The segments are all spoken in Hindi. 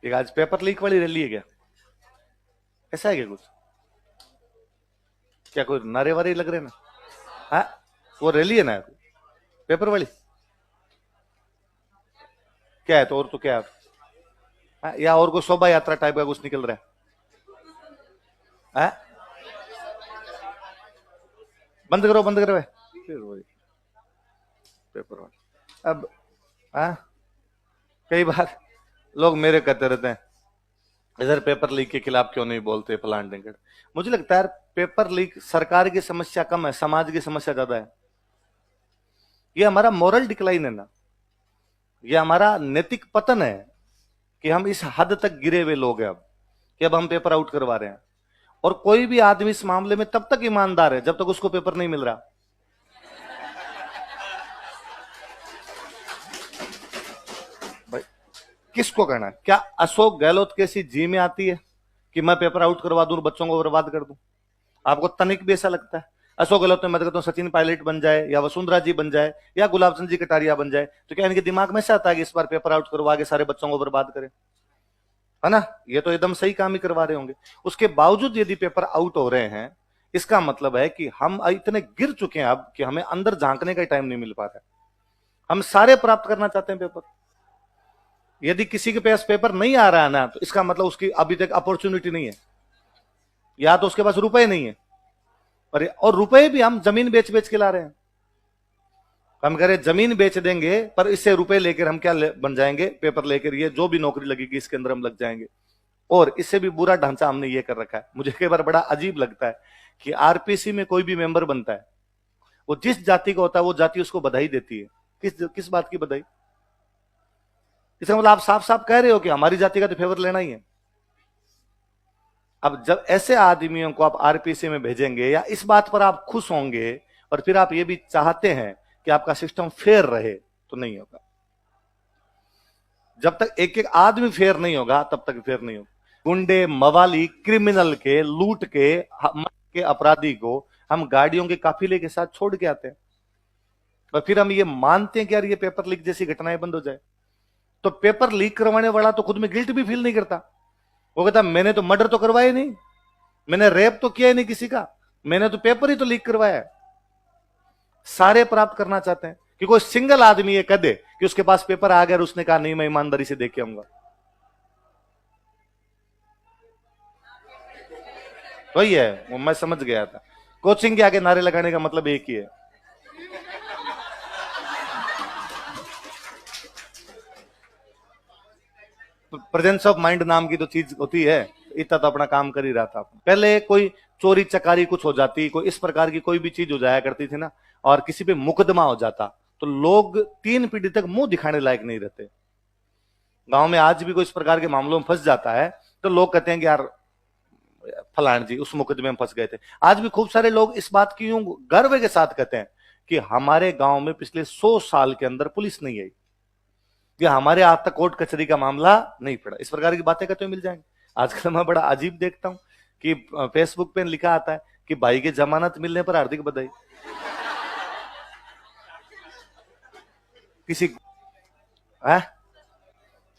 एक आज पेपर लीक वाली रैली है क्या? ऐसा है क्या कुछ? क्या कोई नारे वारे लग रहे हैं ना? हाँ, वो रैली है ना पेपर वाली? क्या है तो? और तो क्या है? हाँ, या और कोई शोभा यात्रा टाइप का कुछ निकल रहा है? हाँ? बंद करो बंद करो फिर वही पेपर वाला अब। हाँ, कई बार लोग मेरे कहते रहते हैं इधर पेपर लीक के खिलाफ क्यों नहीं बोलते फलान ढिंगड़। मुझे लगता है यार पेपर लीक सरकार की समस्या कम है, समाज की समस्या ज्यादा है। ये हमारा मोरल डिक्लाइन है ना, ये हमारा नैतिक पतन है कि हम इस हद तक गिरे हुए लोग हैं अब कि अब हम पेपर आउट करवा रहे हैं। और कोई भी आदमी इस मामले में तब तक ईमानदार है जब तक उसको पेपर नहीं मिल रहा। भाई किसको कहना है? क्या अशोक गहलोत कैसी जी में आती है कि मैं पेपर आउट करवा दूं, बच्चों को बर्बाद कर दूं? आपको तनिक भी ऐसा लगता है? अशोक गहलोत में मैं कहता हूं सचिन पायलट बन जाए या वसुंधरा जी बन जाए या गुलाब चंद जी कटारिया बन जाए, तो क्या इनके दिमाग में से आता है कि इस बार पेपर आउट करवा के सारे बच्चों को बर्बाद करें? है ना? ये तो एकदम सही काम ही करवा रहे होंगे। उसके बावजूद यदि पेपर आउट हो रहे हैं, इसका मतलब है कि हम इतने गिर चुके हैं अब कि हमें अंदर झांकने का टाइम नहीं मिल पा रहा है। हम सारे प्राप्त करना चाहते हैं पेपर। यदि किसी के पास पेपर नहीं आ रहा है ना, तो इसका मतलब उसकी अभी तक अपॉर्चुनिटी नहीं है, या तो उसके पास रुपए नहीं है। और रुपए भी हम जमीन बेच बेच के ला रहे हैं। हम कह रहे जमीन बेच देंगे पर इससे रुपए लेकर हम क्या बन जाएंगे? पेपर लेकर ये जो भी नौकरी लगेगी इसके अंदर हम लग जाएंगे। और इससे भी बुरा ढांचा हमने ये कर रखा है। मुझे कई बार बड़ा अजीब लगता है कि आरपीसी में कोई भी मेंबर बनता है, वो जिस जाति का होता है वो जाति उसको बधाई देती है। किस किस बात की बधाई? इसका मतलब आप साफ साफ कह रहे हो कि हमारी जाति का तो फेवर लेना ही है। अब जब ऐसे आदमियों को आप आरपीसी में भेजेंगे या इस बात पर आप खुश होंगे और फिर आप ये भी चाहते हैं कि आपका सिस्टम फेयर रहे, तो नहीं होगा। जब तक एक एक आदमी फेयर नहीं होगा तब तक फेयर नहीं होगा। गुंडे, मवाली, क्रिमिनल के, लूट के अपराधी को हम गाड़ियों के काफिले के साथ छोड़ के आते हैं और फिर हम ये मानते हैं कि यार ये पेपर लीक जैसी घटनाएं बंद हो जाए। तो पेपर लीक करवाने वाला तो खुद में गिल्ट भी फील नहीं करता। वो कहता मैंने तो मर्डर तो करवाया नहीं, मैंने रेप तो किया ही नहीं किसी का, मैंने तो पेपर ही तो लीक करवाया है। सारे प्राप्त करना चाहते हैं कि कोई सिंगल आदमी ये कह दे कि उसके पास पेपर आ गया और उसने कहा नहीं मैं ईमानदारी से देख के आऊंगा। वही है, वो मैं समझ गया था। कोचिंग के आगे नारे लगाने का मतलब एक ही है। प्रेजेंस ऑफ माइंड नाम की तो चीज होती है। इतना तो अपना काम कर ही रहा था। पहले कोई चोरी चकारी कुछ हो जाती, कोई इस प्रकार की कोई भी चीज हो जाया करती थी ना, और किसी पे मुकदमा हो जाता तो लोग 3 पीढ़ी तक मुंह दिखाने लायक नहीं रहते। गांव में आज भी कोई इस प्रकार के मामलों में फंस जाता है तो लोग कहते हैं कि यार फलान जी उस मुकदमे में फंस गए थे। आज भी खूब सारे लोग इस बात की यूं गर्व के साथ कहते हैं कि हमारे गांव में पिछले 100 साल के अंदर पुलिस नहीं आई, या हमारे आज तक कोर्ट कचहरी का मामला नहीं पड़ा। इस प्रकार की बातें कहते हुए मिल जाएंगे। आजकल मैं बड़ा अजीब देखता हूं कि फेसबुक पे लिखा आता है कि भाई की जमानत मिलने पर हार्दिक बधाई। किसी है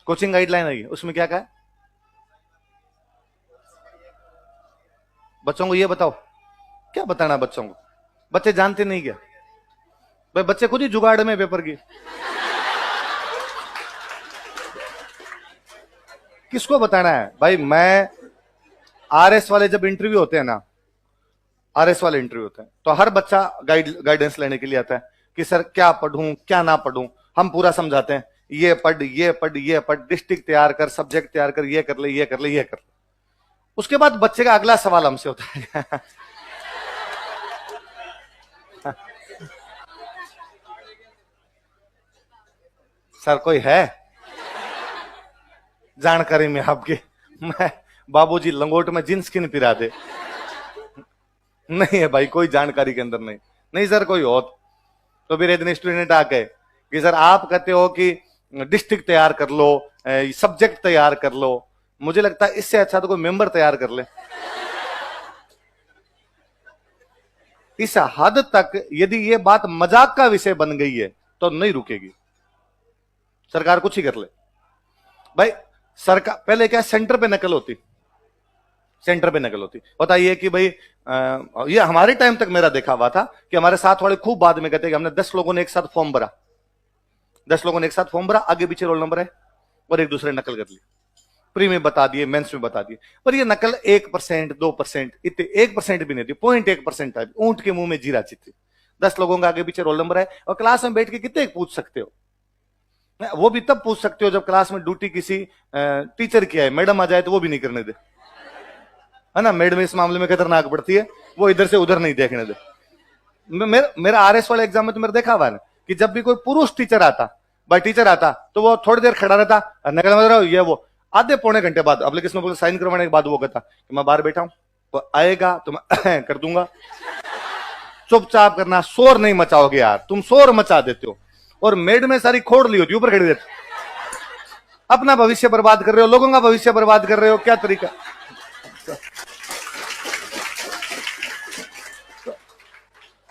कोचिंग गाइडलाइन आई, उसमें क्या कहा? बच्चों को ये बताओ। क्या बताना बच्चों को? बच्चे जानते नहीं क्या? भाई बच्चे खुद ही जुगाड़ में पेपर की। किसको बताना है भाई? मैं आरएस वाले जब इंटरव्यू होते हैं ना, आरएस वाले इंटरव्यू होते हैं तो हर बच्चा गाइडेंस लेने के लिए आता है कि सर क्या पढ़ूं क्या ना पढ़ूं। हम पूरा समझाते हैं, ये पढ़ ये पढ़ ये पढ़, डिस्ट्रिक्ट तैयार कर, सब्जेक्ट तैयार कर, ये कर ले ये कर ले ये कर ले। उसके बाद बच्चे का अगला सवाल हमसे होता है सर कोई है जानकारी में आपके? मैं बाबूजी लंगोट में जींस किन पिरा दे। नहीं है भाई, कोई जानकारी के अंदर नहीं। नहीं सर कोई हो तो फिर इतने स्टूडेंट आके कि सर आप कहते हो कि डिस्ट्रिक्ट तैयार कर लो, सब्जेक्ट तैयार कर लो। मुझे लगता है इससे अच्छा तो कोई मेंबर तैयार कर ले। इस हद तक यदि ये बात मजाक का विषय बन गई है तो नहीं रुकेगी, सरकार कुछ ही कर ले। भाई सरकार पहले क्या सेंटर पे नकल होती, सेंटर पे नकल होती। होता ये कि भाई ये हमारे टाइम तक मेरा देखा हुआ था कि हमारे साथ वाले खूब बाद में कहते कि हमने 10 लोगों ने एक साथ फॉर्म भरा, 10 लोगों ने एक साथ फॉर्म भरा, आगे पीछे रोल नंबर है और एक दूसरे नकल कर ली, प्री में बता दिए, मेंस में बता दिए। पर ये नकल 1%, 2%, इतने 1% भी नहीं थी, 0.1% था। ऊंट के मुंह में जीरा चित्ती। 10 लोगों का आगे पीछे रोल नंबर है और क्लास में बैठ के कितने पूछ सकते हो? वो भी तब पूछ सकते हो जब क्लास में ड्यूटी किसी टीचर की है, मैडम आ जाए तो वो भी नहीं करने दे, है ना। मैडम इस मामले में खतरनाक पड़ती है, वो इधर से उधर नहीं देखने दे। मेरा आरएस वाले एग्जाम में तो मेरा देखा हुआ है कि जब भी कोई पुरुष टीचर आता, भाई टीचर आता, तो वो थोड़ी देर खड़ा रहता, नकल मत रहो, ये वो आधे पौने घंटे बाद एप्लीकेशन में साइन करवाने के बाद वो कहता कि मैं बाहर बैठा हूं, तो आएगा तो मैं कर दूंगा। चुपचाप करना, शोर नहीं मचाओगे यार, तुम शोर मचा देते हो। और मेड में सारी खोड़ ली होती, ऊपर खड़ी देते, अपना भविष्य बर्बाद कर रहे हो, लोगों का भविष्य बर्बाद कर रहे हो, क्या तरीका।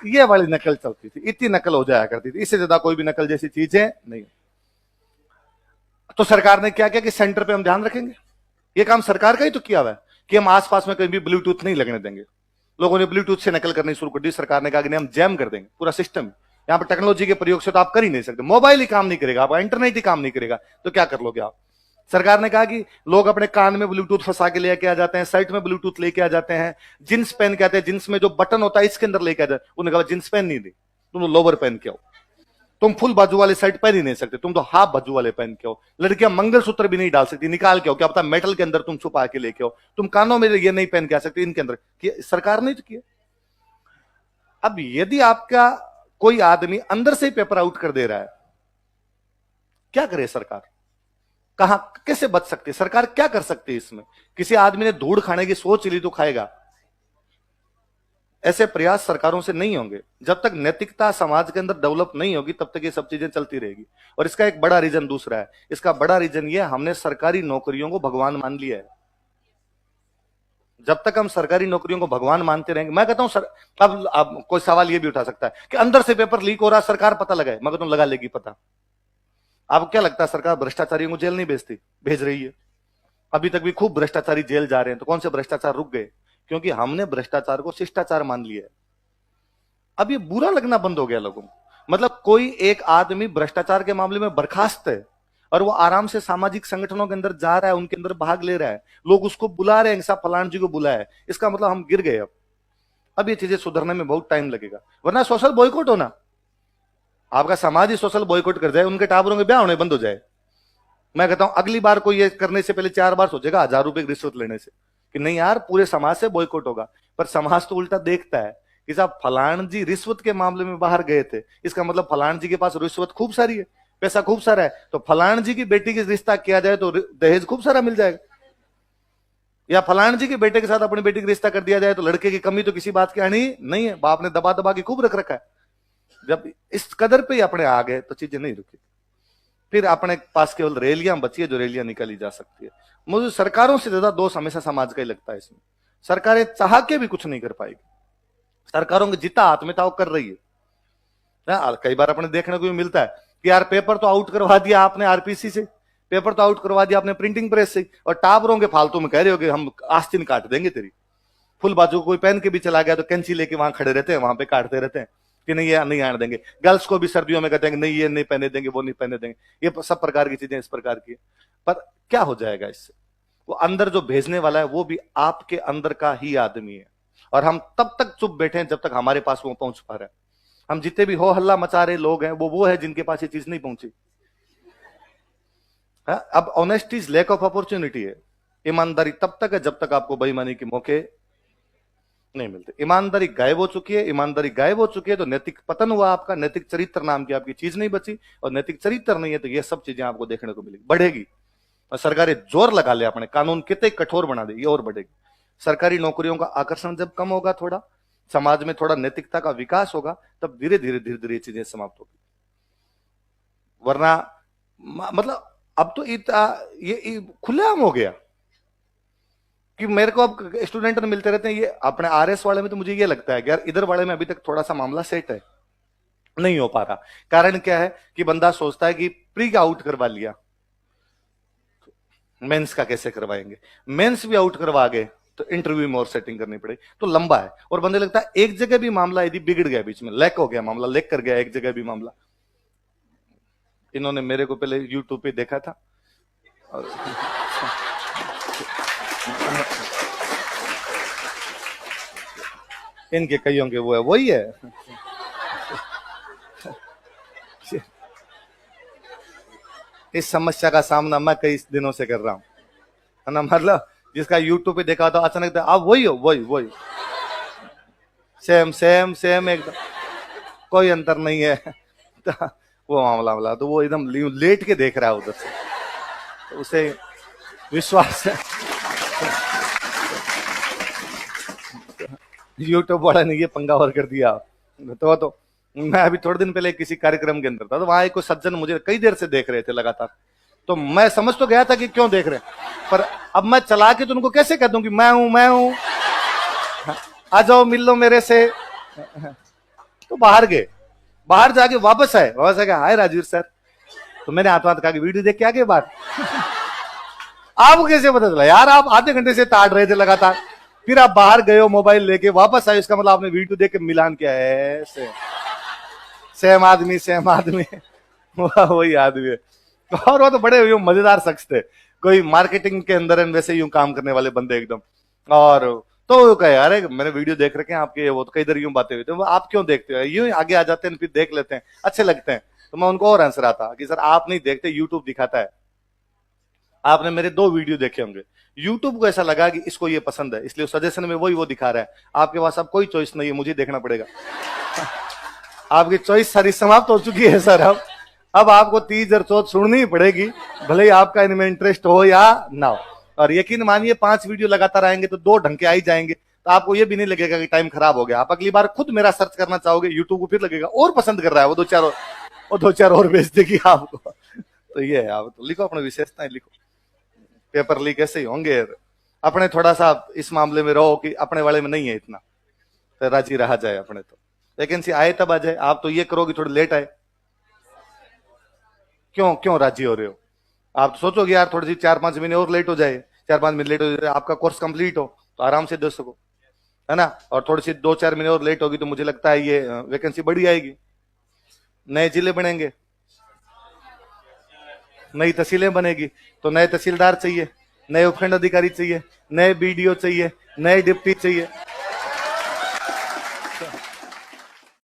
ये वाली नकल चलती थी, इतनी नकल हो जाया करती थी, इससे ज्यादा कोई भी नकल जैसी चीजें नहीं। तो सरकार ने क्या किया कि सेंटर पे हम ध्यान रखेंगे, ये काम सरकार का ही तो किया हुआ है कि हम आसपास में कहीं भी ब्लूटूथ नहीं लगने देंगे। लोगों ने ब्लूटूथ से नकल करनी शुरू कर दी, सरकार ने कहा कि हम जैम कर देंगे पूरा सिस्टम। यहां पर टेक्नोलॉजी के प्रयोग से तो आप कर ही नहीं सकते, मोबाइल ही काम नहीं करेगा, आपका इंटरनेट ही काम नहीं करेगा, तो क्या कर लोगे आप। सरकार ने कहा कि लोग अपने कान में ब्लूटूथ फंसा के लेके आ जाते हैं, शर्ट में ब्लूटूथ लेके आ जाते हैं, जींस पहन के आते हैं, जींस में जो बटन होता है इसके अंदर लेके आ जाते हैं। उन्होंने कहा जींस पहन नहीं दी, तुम लोवर पहन के आओ, तुम फुल बाजू वाले शर्ट पहन ही नहीं सकते, तुम तो हाफ बाजू वाले पहन के आओ। लड़कियां मंगलसूत्र भी नहीं डाल सकती, निकाल के आओ, क्या पता मेटल के अंदर तुम छुपा के लेके आओ। तुम कानों में ये नहीं पहन के आ सकते, इनके अंदर सरकार ने तो किया। अब यदि आपका कोई आदमी अंदर से ही पेपर आउट कर दे रहा है, क्या करे सरकार, कहां कैसे बच सकती है सरकार, क्या कर सकती है इसमें। किसी आदमी ने धूड़ खाने की सोच ली तो खाएगा, ऐसे प्रयास सरकारों से नहीं होंगे। जब तक नैतिकता समाज के अंदर डेवलप नहीं होगी तब तक ये सब चीजें चलती रहेगी। और इसका एक बड़ा रीजन दूसरा है, इसका बड़ा रीजन ये, हमने सरकारी नौकरियों को भगवान मान लिया है। जब तक हम सरकारी नौकरियों को भगवान मानते रहेंगे, मैं कहता हूं सर, अब कोई सवाल ये भी उठा सकता है कि अंदर से पेपर लीक हो रहा, सरकार पता लगाए, मैं कहता हूं लगा लेगी पता। आपको क्या लगता है सरकार भ्रष्टाचारियों को जेल नहीं भेजती? भेज रही है। अभी तक भी खूब भ्रष्टाचारी जेल जा रहे हैं, तो कौन से भ्रष्टाचार रुक गए? क्योंकि हमने भ्रष्टाचार को शिष्टाचार मान लिया है। अब ये बुरा लगना बंद हो गया लोगों को। मतलब कोई एक आदमी भ्रष्टाचार के मामले में बर्खास्त है और वो आराम से सामाजिक संगठनों के अंदर जा रहा है, उनके अंदर भाग ले रहा है, लोग उसको बुला रहे हैं, साहब फलान जी को बुलाया है, इसका मतलब हम गिर गए। अब ये चीजें सुधरने में बहुत टाइम लगेगा, वरना सोशल बॉयकॉट होना, आपका समाज ही सोशल बॉयकॉट कर जाए, उनके टाबरों के ब्याह होने बंद हो जाए। मैं कहता हूं अगली बार कोई ये करने से पहले 4 बार सोचेगा 1000 रुपए की रिश्वत लेने से, कि नहीं यार पूरे समाज से बॉयकॉट होगा। पर समाज तो उल्टा देखता है कि साहब फलान जी रिश्वत के मामले में बाहर गए थे, इसका मतलब फलान जी के पास रिश्वत खूब सारी है, पैसा खूब सारा है, तो फलान जी की बेटी की रिश्ता किया जाए तो दहेज खूब सारा मिल जाएगा। या फलान जी के बेटे के साथ अपनी बेटी का रिश्ता कर दिया जाए तो लड़के की कमी तो किसी बात की आनी नहीं है, बाप ने दबा दबा के खूब रख रखा है। जब इस कदर पे ही अपने आ गए तो चीजें नहीं रुकी, फिर अपने पास केवल रैलियां बची है जो रैलियां निकाली जा सकती है। मुझे सरकारों से ज्यादा दोष हमेशा समाज का ही लगता है इसमें। सरकारें चाह के भी कुछ नहीं कर पाएगी, सरकारों की जितना आत्मीयता वो कर रही है। कई बार अपने देखने को भी मिलता है कि यार पेपर तो आउट करवा दिया आपने आरपीसी से, पेपर तो आउट करवा दिया आपने प्रिंटिंग प्रेस से, और टाबरों के फालतू में कह रहे हो कि हम आस्तीन काट देंगे तेरी। फुल बाजू कोई पहन के भी चला गया तो कैंची लेके वहां खड़े रहते हैं, वहां पे काटते रहते हैं कि नहीं ये नहीं आने देंगे। गर्ल्स को भी सर्दियों में कहते हैं कि नहीं ये नहीं पहने देंगे, वो नहीं पहने देंगे। ये सब प्रकार की चीजें इस प्रकार की। पर क्या हो जाएगा इससे? वो अंदर जो भेजने वाला है वो भी आपके अंदर का ही आदमी है, और हम तब तक चुप बैठे हैं जब तक हमारे पास वो पहुंच पा रहा है। हम जितने भी हो हल्ला मचा रहे लोग हैं वो है जिनके पास ये चीज नहीं पहुंची। अब honesty is lack of opportunity है। ईमानदारी तब तक है जब तक आपको बेईमानी के मौके नहीं मिलते। ईमानदारी गायब हो चुकी है, ईमानदारी गायब हो चुकी है तो नैतिक पतन हुआ आपका, नैतिक चरित्र नाम की आपकी चीज नहीं बची, और नैतिक चरित्र नहीं है तो ये सब चीजें आपको देखने को मिलेगी, बढ़ेगी। और सरकारें जोर लगा ले अपने कानून कितने कठोर बना दे, ये और बढ़ेगी। सरकारी नौकरियों का आकर्षण जब कम होगा, थोड़ा समाज में थोड़ा नैतिकता का विकास होगा, तब धीरे धीरे चीजें समाप्त होगी। वरना मतलब अब तो ये खुलेआम हो गया कि मेरे को अब स्टूडेंट मिलते रहते हैं। ये अपने आरएस वाले में तो मुझे ये लगता है कि यार इधर वाले में अभी तक थोड़ा सा मामला सेट है, नहीं हो पा रहा। कारण क्या है कि बंदा सोचता है कि प्री का आउट करवा लिया, मेंस का कैसे करवाएंगे? मेंस भी आउट करवा गए तो इंटरव्यू में और सेटिंग करनी पड़ेगी, तो लंबा है। और बंदे लगता है एक जगह भी मामला यदि बिगड़ गया, बीच में लैक हो गया मामला, लैक कर गया एक जगह भी मामला। इन्होंने मेरे को पहले यूट्यूब पे देखा था और इनके कईयों के वो है, वही है। इस समस्या का सामना मैं कई दिनों से कर रहा हूं, है ना। मतलब जिसका यूट्यूब पे देखा तो अचानक आप वही हो, वही वही, सेम सेम सेम एकदम, कोई अंतर नहीं है। तो वो मामला तो वो एकदम लेट के देख रहा है उधर से, तो उसे विश्वास है यूट्यूब वाला ने ये पंगा और कर दिया। तो मैं अभी थोड़े दिन पहले किसी कार्यक्रम के अंदर था, तो वहां एक सज्जन मुझे कई देर से देख रहे थे लगातार, तो मैं समझ तो गया था कि क्यों देख रहे हैं, पर अब मैं चला के तो उनको कैसे कह दूं कि मैं हूं, आ जाओ मिल लो मेरे से। तो बाहर गए, बाहर जाके वापस आए, हाय राजीव सर। तो मैंने हाथ कहा कि वीडियो देख के आगे बात। आपको कैसे पता चला यार? आप आधे घंटे से ताड़ रहे थे लगातार, फिर आप बाहर गए हो मोबाइल लेके, वापस आए, इसका मतलब आपने वीडियो देख के मिलान किया है। सेम आदमी सेम आदमी, वही आदमी है। और वो तो बड़े मजेदार शख्स थे, कोई मार्केटिंग के अंदर वैसे यूं काम करने वाले बंदे एकदम। और तो कहे अरे मैंने वीडियो देख रखे हैं आपके, वो तो कई देर यूं बातें हुई, तो आप क्यों देखते हो? यूं आगे आ जाते हैं, फिर देख लेते हैं, अच्छे लगते हैं। तो मैं उनको और आंसर आता कि सर आप नहीं देखते, यूट्यूब दिखाता है। आपने मेरे 2 वीडियो देखे होंगे, यूट्यूब को ऐसा लगा कि इसको ये पसंद है, इसलिए सजेशन में वही वो दिखा रहा है। आपके पास अब कोई चॉइस नहीं है, मुझे देखना पड़ेगा। आपकी चॉइस सारी समाप्त हो चुकी है सर। अब आपको 30 और 14 सुननी ही पड़ेगी, भले ही आपका इनमें इंटरेस्ट हो या ना हो। और यकीन मानिए 5 वीडियो लगातार आएंगे तो 2 ढंग के आ ही जाएंगे, तो आपको ये भी नहीं लगेगा कि टाइम खराब हो गया। आप अगली बार खुद मेरा सर्च करना चाहोगे यूट्यूब को, फिर लगेगा और पसंद कर रहा है वो, 2-4 और भेज देगी आपको। तो ये है, आप तो लिखो अपनी विशेषताएं, लिखो पेपर लीक ऐसे ही होंगे। अपने थोड़ा सा इस मामले में रहो कि अपने वाले में नहीं है इतना, तो राजी रहा जाए अपने। तो वैकेंसी आए तब आ जाए, आप तो ये करोगे थोड़ी लेट आए, क्यों राजी हो रहे हो? आप तो सोचोगे यार थोड़ी सी 4-5 महीने और लेट हो जाए, 4-5 महीने लेट हो जाए, आपका कोर्स कंप्लीट हो तो आराम से दे सको, है ना। और थोड़ी सी 2-4 महीने और लेट होगी तो मुझे लगता है ये वैकेंसी बढ़ी आएगी। नए जिले बनेंगे, नई तहसीलें बनेगी, तो नए तहसीलदार चाहिए, नए उपखंड अधिकारी चाहिए, नए बीडीओ चाहिए, नए डिप्टी चाहिए।